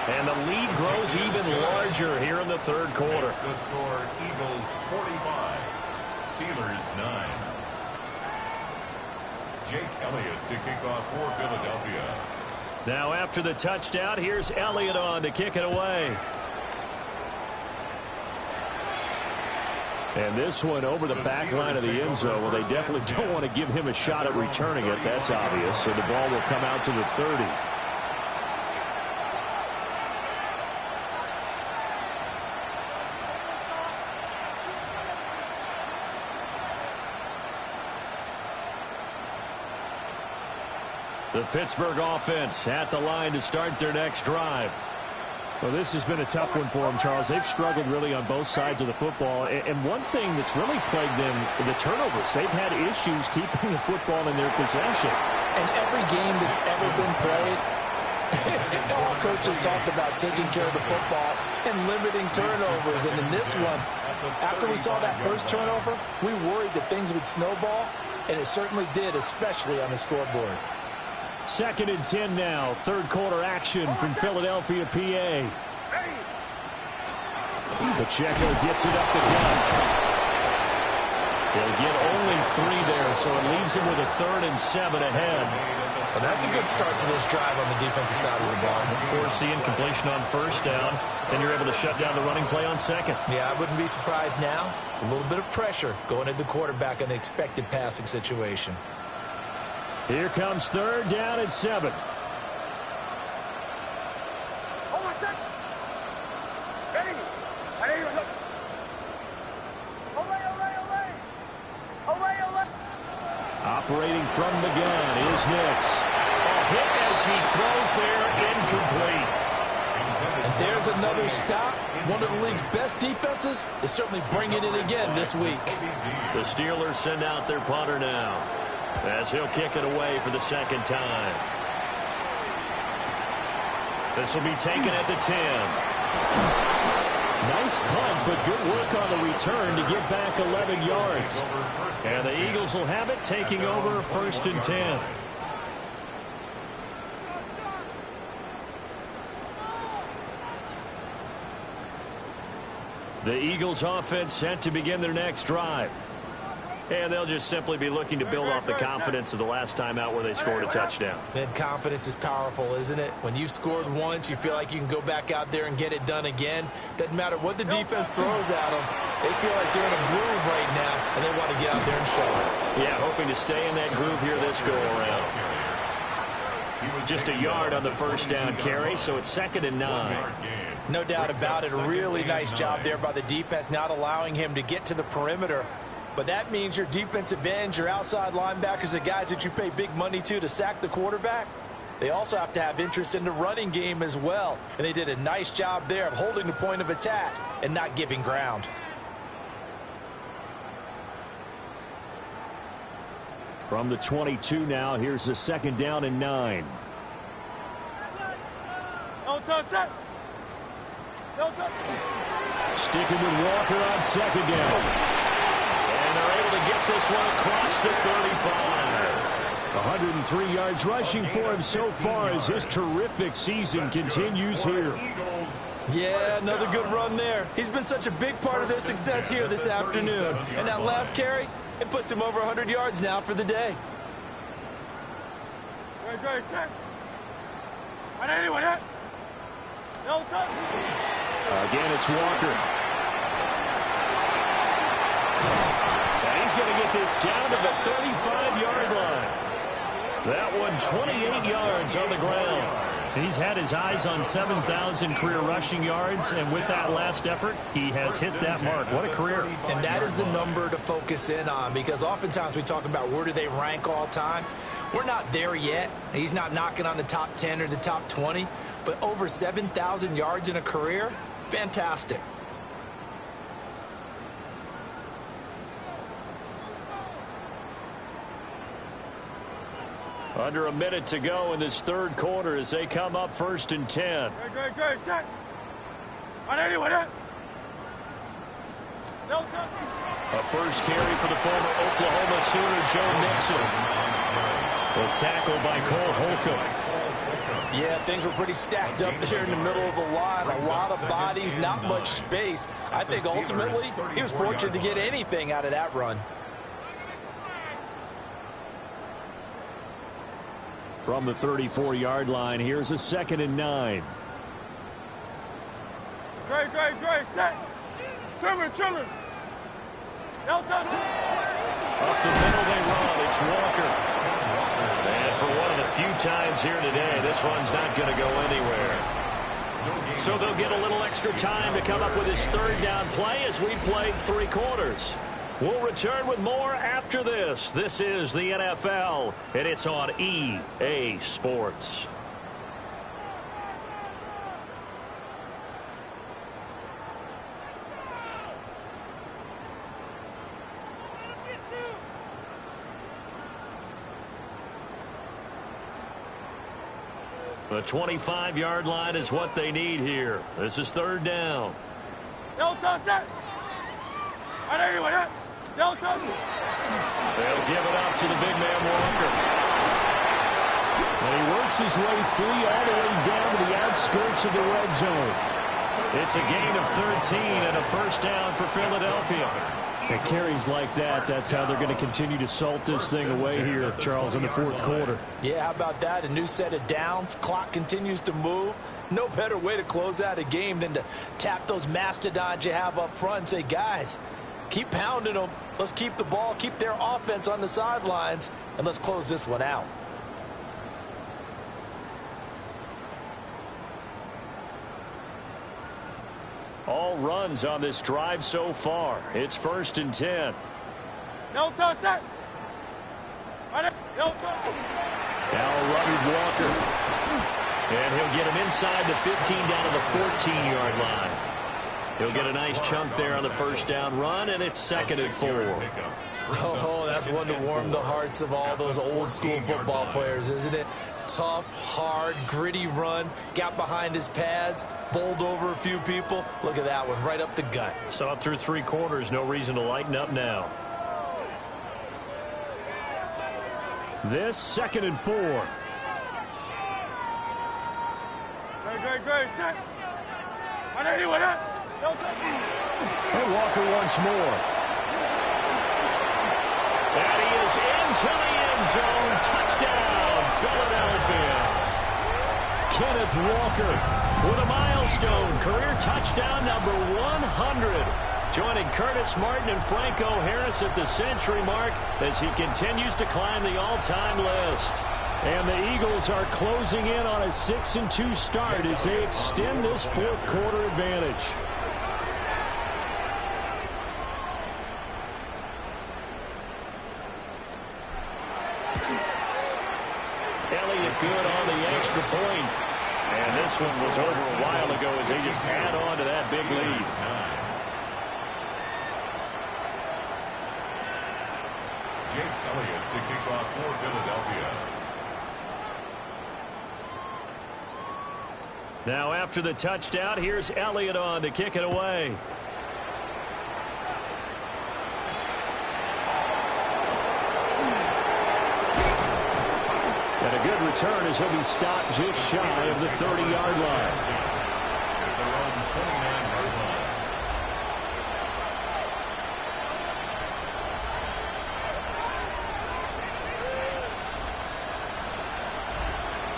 And the lead grows even larger here in the third quarter. The score, Eagles 45, Steelers 9. Jake Elliott to kick off for Philadelphia. Now after the touchdown, here's Elliott on to kick it away. And this one over the back line of the end zone. Well, they definitely don't want to give him a shot at returning it. That's obvious. So the ball will come out to the 30. The Pittsburgh offense at the line to start their next drive. Well, this has been a tough one for them, Charles. They've struggled really on both sides of the football. And one thing that's really plagued them, the turnovers. They've had issues keeping the football in their possession. And every game that's ever been played, all coaches talk about taking care of the football and limiting turnovers. And in this one, after we saw that first turnover, we worried that things would snowball, and it certainly did, especially on the scoreboard. 2nd and 10 now. Third quarter action from Philadelphia, PA. Pacheco gets it up the gut. He'll get only 3 there, so it leaves him with a 3rd and 7 ahead. Well, that's a good start to this drive on the defensive side of the ball. Foreseeing completion on first down. Then you're able to shut down the running play on second. Yeah, I wouldn't be surprised now. A little bit of pressure going at the quarterback in an expected passing situation. Here comes 3rd down and 7. Operating from the gun is Nix. A hit as he throws there, incomplete. And there's another stop. One of the league's best defenses is certainly bringing it again this week. The Steelers send out their punter now, as he'll kick it away for the 2nd time. This will be taken at the 10. Nice punt, but good work on the return to get back 11 yards. And the Eagles will have it, taking over 1st and 10. The Eagles offense set to begin their next drive. And they'll just simply be looking to build off the confidence of the last time out where they scored a touchdown. Man, confidence is powerful, isn't it? When you've scored once, you feel like you can go back out there and get it done again. Doesn't matter what the defense throws at them. They feel like they're in a groove right now, and they want to get out there and show it. Yeah, hoping to stay in that groove here this go-around. Just a yard on the first down carry, so it's 2nd and 9. No doubt about it. A really nice job there by the defense, not allowing him to get to the perimeter. But that means your defensive ends, your outside linebackers, the guys that you pay big money to sack the quarterback, they also have to have interest in the running game as well. And they did a nice job there of holding the point of attack and not giving ground. From the 22 now, here's the 2nd down and 9. Sticking with Walker on 2nd down. And they're able to get this one across the 35. 103 yards rushing for him so far as his terrific season continues here. Yeah, another good run there. He's been such a big part of their success here this afternoon. And that last carry, it puts him over 100 yards now for the day. Again, it's Walker. He's going to get this down to the 35-yard line. That one 28 yards on the ground. He's had his eyes on 7,000 career rushing yards, and with that last effort, he has hit that mark. What a career. And that is the number to focus in on, because oftentimes we talk about where do they rank all time. We're not there yet. He's not knocking on the top 10 or the top 20, but over 7,000 yards in a career, fantastic. Under a minute to go in this 3rd quarter as they come up 1st and 10. A first carry for the former Oklahoma Sooner, Joe Mixon. A tackle by Cole Holcomb. Yeah, things were pretty stacked up there in the middle of the line. A lot of bodies, not much space. I think ultimately he was fortunate to get anything out of that run. From the 34-yard line, here's a 2nd and 9. Great, set. Children. Up the middle they run. It's Walker. And for one of the few times here today, this run's not going to go anywhere. So they'll get a little extra time to come up with his 3rd down play as we played 3 quarters. We'll return with more after this. This is the NFL, and it's on EA Sports. The 25-yard line is what they need here. This is 3rd down. They'll give it up to the big man Walker. And he works his way free all the way down to the outskirts of the red zone. It's a gain of 13 and a first down for Philadelphia. It carries like that. That's how they're going to continue to salt this thing away here, Charles, in the 4th quarter. Yeah, how about that? A new set of downs. Clock continues to move. No better way to close out a game than to tap those mastodons you have up front and say, guys, keep pounding them. Let's keep the ball, keep their offense on the sidelines, and let's close this one out. All runs on this drive so far. It's 1st and 10. No touch that. Now running Walker. And he'll get him inside the 15 down to the 14-yard line. He'll get a nice chunk there on the first down run, and it's 2nd and 4. Oh, that's one to warm the hearts of all those old school football players, isn't it? tough, hard, gritty run. Got behind his pads, bowled over a few people. Look at that one, right up the gut. So up through 3 quarters, no reason to lighten up now. This 2nd and 4. Great. Set. 180, what up? And Walker once more. And he is into the end zone. Touchdown, Philadelphia. Kenneth Walker with a milestone. Career touchdown number 100. Joining Curtis Martin and Franco Harris at the century mark as he continues to climb the all-time list. And the Eagles are closing in on a 6-2 start as they extend this 4th quarter advantage. Elliott good on the extra point. And this one was over a while ago as they just add on to that big lead. Jake Elliott to kick off for Philadelphia. Now after the touchdown, here's Elliott on to kick it away. And a good return as he'll be stopped just shy of the 30-yard line. At their own 29-yard line.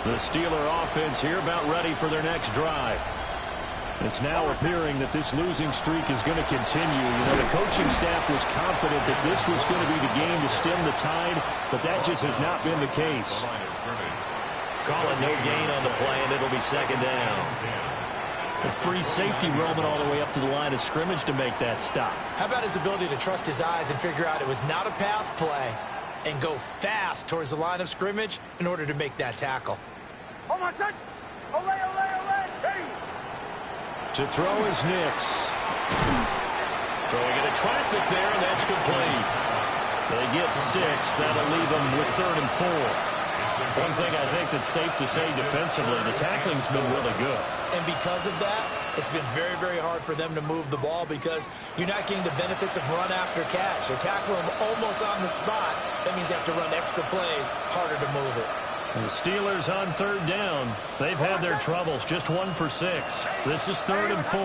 The Steeler offense here about ready for their next drive. It's now appearing that this losing streak is going to continue. You know, the coaching staff was confident that this was going to be the game to stem the tide, but that just has not been the case. Call it no gain on the play, and it'll be 2nd down. A free safety roaming all the way up to the line of scrimmage to make that stop. How about his ability to trust his eyes and figure out it was not a pass play and go fast towards the line of scrimmage in order to make that tackle? Oh, my son. Ole. Hey. To throw is Nix. Throwing into traffic there, and that's complete. They get 6. That'll leave them with 3rd and 4. One thing I think that's safe to say defensively, the tackling's been really good. And because of that, it's been very, very hard for them to move the ball because you're not getting the benefits of run after catch. They tackle them almost on the spot. That means they have to run extra plays, harder to move it. The Steelers on 3rd down. They've had their troubles, just 1 for 6. This is 3rd and 4.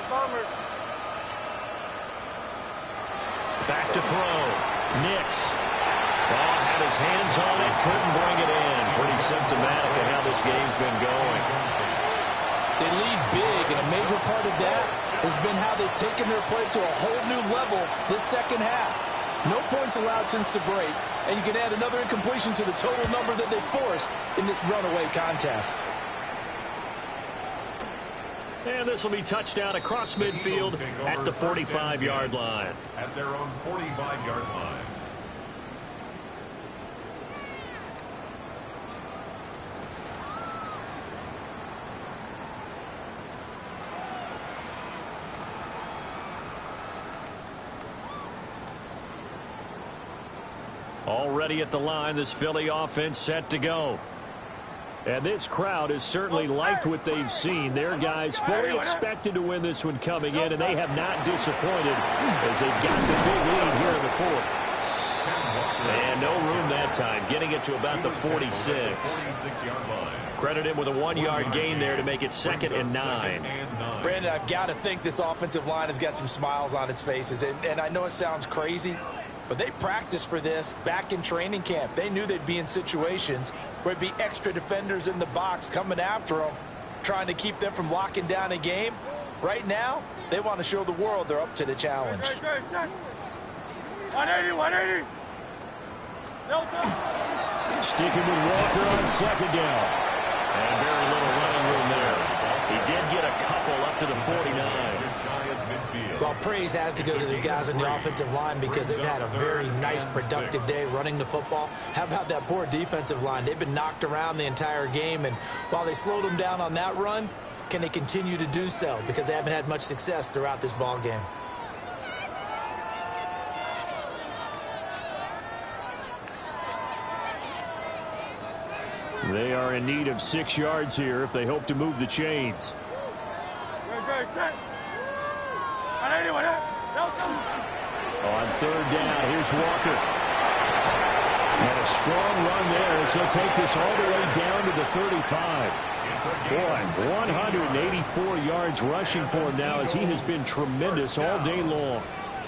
Bombers. Back to throw. Nix. Had his hands on it, couldn't bring it in. Pretty symptomatic of how this game's been going. They lead big, and a major part of that has been how they've taken their play to a whole new level this 2nd half. No points allowed since the break, and you can add another incompletion to the total number that they forced in this runaway contest. And this will be touchdown across midfield at the 45-yard line. At their own 45-yard line. Already at the line, this Philly offense set to go. And this crowd has certainly liked what they've seen. Their guys fully expected to win this one coming in, and they have not disappointed as they've got the big lead here in the 4th. And no room that time, getting it to about the 46. Credit him with a 1-yard gain there to make it 2nd and 9. Brandon, I've got to think this offensive line has got some smiles on its faces. And I know it sounds crazy, but they practiced for this back in training camp. They knew they'd be in situations where it'd be extra defenders in the box coming after them, trying to keep them from locking down a game. Right now, they want to show the world they're up to the challenge. 180. Sticking with Walker on 2nd down. And very little running room there. He did get a couple up to the 49. Well, praise has to go to the guys on the offensive line because they've had a very nice, productive day running the football. How about that poor defensive line? They've been knocked around the entire game, and while they slowed them down on that run, can they continue to do so? Because they haven't had much success throughout this ball game. They are in need of 6 yards here if they hope to move the chains. On 3rd down, here's Walker. And a strong run there as he'll take this all the way down to the 35. Boy, 184 yards rushing for him now as he has been tremendous all day long.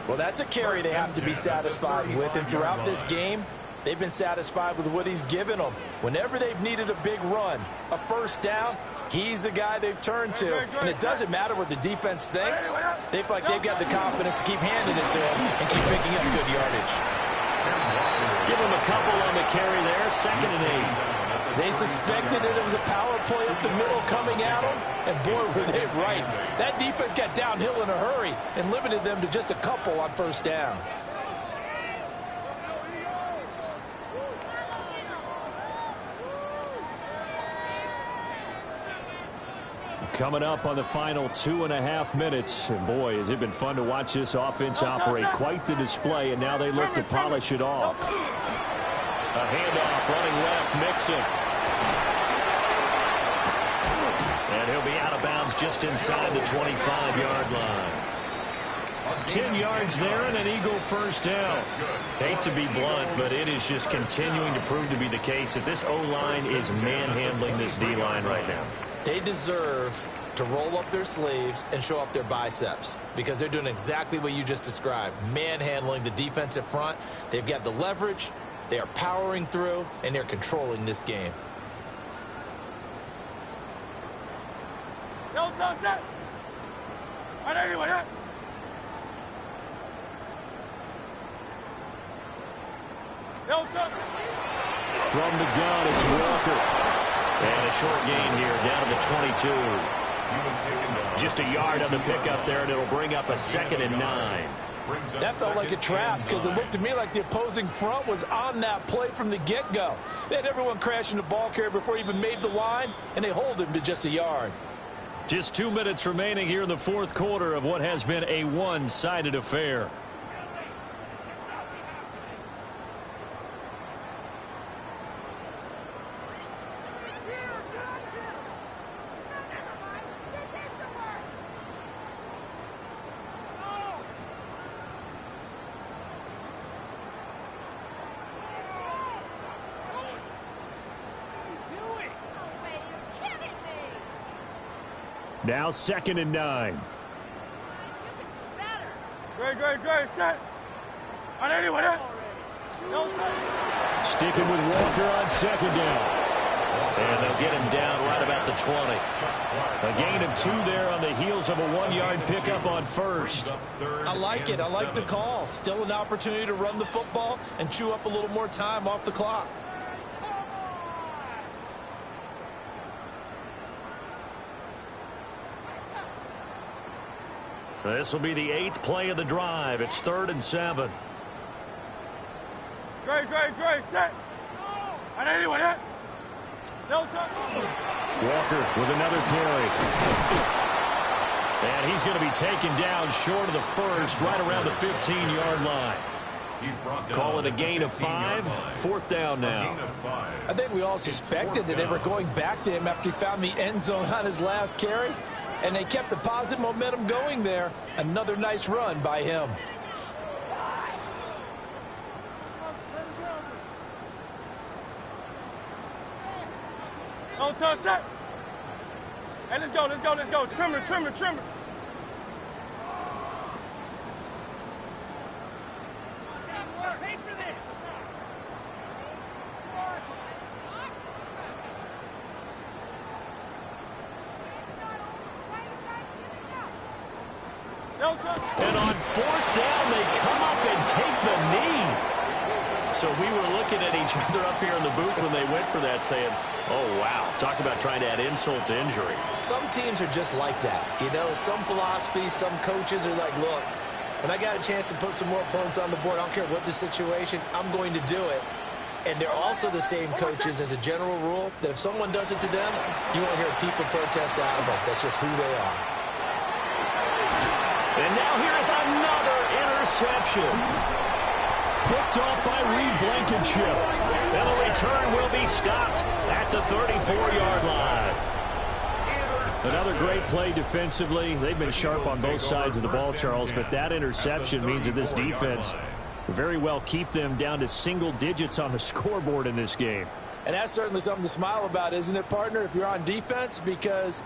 Well, that's a carry they have to be satisfied with. And throughout this game, they've been satisfied with what he's given them. Whenever they've needed a big run, a 1st down, he's the guy they've turned to. And it doesn't matter what the defense thinks. They feel like they've got the confidence to keep handing it to him and keep picking up good yardage. Give him a couple on the carry there. 2nd and 8. They suspected that it was a power play up the middle coming at them, and boy, were they right. That defense got downhill in a hurry and limited them to just a couple on 1st down. Coming up on the final 2.5 minutes. And boy, has it been fun to watch this offense operate. Quite the display, and now they look to polish it off. A handoff, running left, Mixon. And he'll be out of bounds just inside the 25-yard line. 10 yards there and an Eagle 1st down. Hate to be blunt, but it is just continuing to prove to be the case that this O-line is manhandling this D-line right now. They deserve to roll up their sleeves and show up their biceps because they're doing exactly what you just described, manhandling the defensive front. They've got the leverage, they are powering through, and they're controlling this game. From the gun, it's Walker. And a short gain here, down to the 22. Just a yard on the pickup there, and it'll bring up a 2nd and 9. That felt like a trap because it looked to me like the opposing front was on that play from the get-go. They had everyone crashing the ball carrier before he even made the line, and they hold him to just a yard. Just 2 minutes remaining here in the 4th quarter of what has been a one-sided affair. Now 2nd and 9. Great, set. Sticking with Walker on 2nd down. And they'll get him down right about the 20. A gain of 2 there on the heels of a 1-yard pickup on 1st. I like it. I like the call. Still an opportunity to run the football and chew up a little more time off the clock. This will be the 8th play of the drive. It's 3rd and 7. Great, set. Walker with another carry. And he's going to be taken down short of the 1st, right around the 15-yard line. Call it a gain of 5. 4th down now. I think we all suspected that they were going back to him after he found the end zone on his last carry. And they kept the positive momentum going there. Another nice run by him. Don't touch that. Hey, let's go. Trimmer. And on 4th down, they come up and take the knee. So we were looking at each other up here in the booth when they went for that saying, oh, wow, talk about trying to add insult to injury. Some teams are just like that. You know, some philosophies, some coaches are like, look, when I got a chance to put some more points on the board, I don't care what the situation, I'm going to do it. And they're also the same coaches as a general rule that if someone does it to them, you won't hear people protest out of them. That's just who they are. And now here's another interception. Picked off by Reed Blankenship. And the return will be stopped at the 34-yard line. Another great play defensively. They've been sharp on both sides of the ball, Charles, but that interception means that this defense very well keep them down to single digits on the scoreboard in this game. And that's certainly something to smile about, isn't it, partner, if you're on defense? Because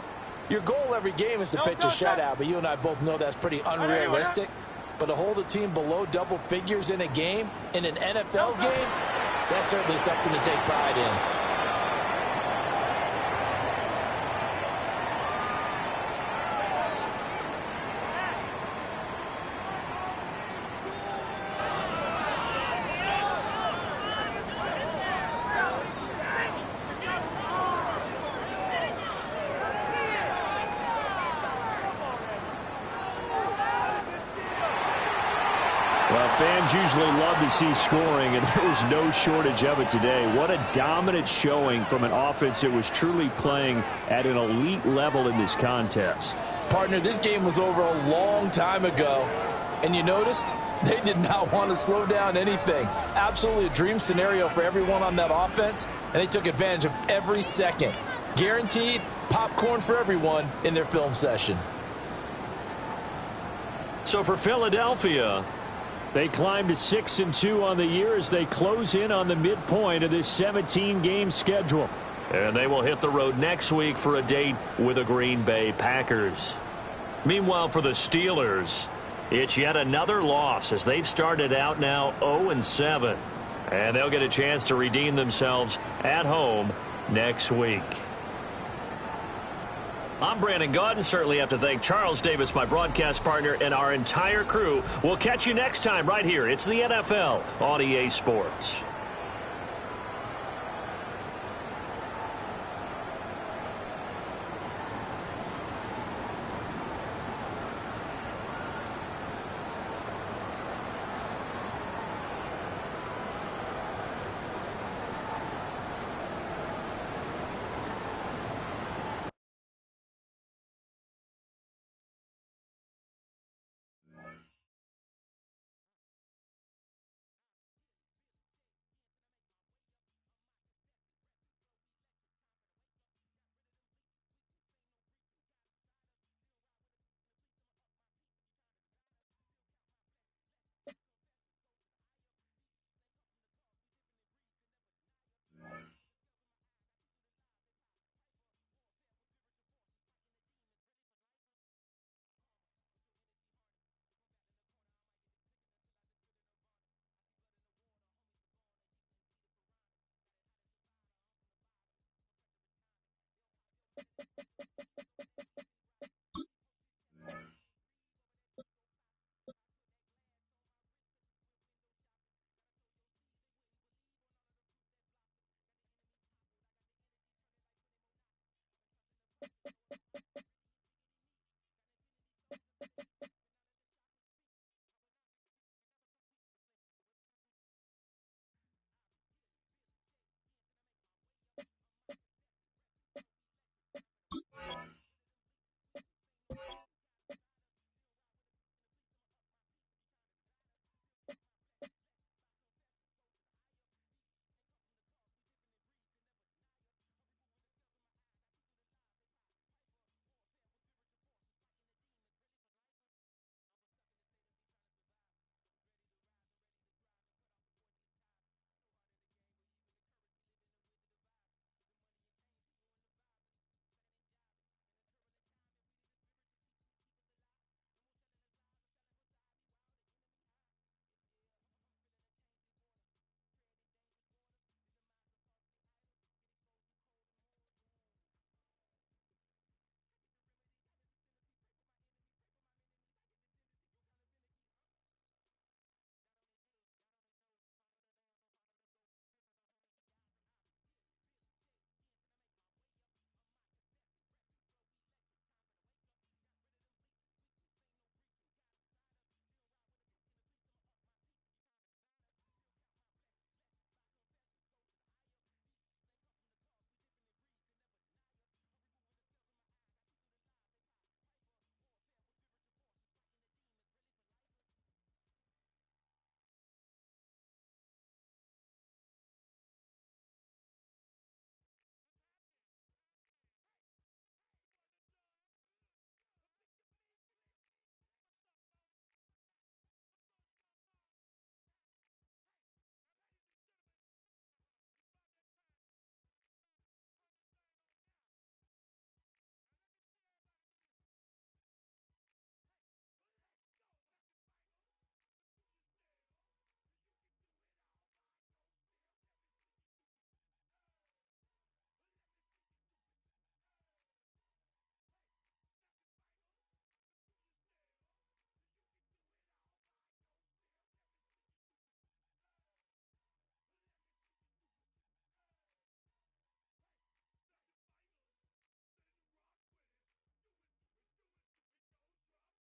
your goal every game is to pitch a shutout, but you and I both know that's pretty unrealistic. But to hold a team below double figures in a game, in an NFL game, that's certainly something to take pride in. Well, fans usually love to see scoring, and there was no shortage of it today. What a dominant showing from an offense that was truly playing at an elite level in this contest. Partner, this game was over a long time ago, and you noticed they did not want to slow down anything. Absolutely a dream scenario for everyone on that offense, and they took advantage of every second. Guaranteed popcorn for everyone in their film session. So for Philadelphia, they climb to 6-2 on the year as they close in on the midpoint of this 17-game schedule. and they will hit the road next week for a date with the Green Bay Packers. Meanwhile, for the Steelers, it's yet another loss as they've started out now 0-7. And they'll get a chance to redeem themselves at home next week. I'm Brandon Gaudin. Certainly have to thank Charles Davis, my broadcast partner, and our entire crew. We'll catch you next time right here. It's the NFL on EA Sports.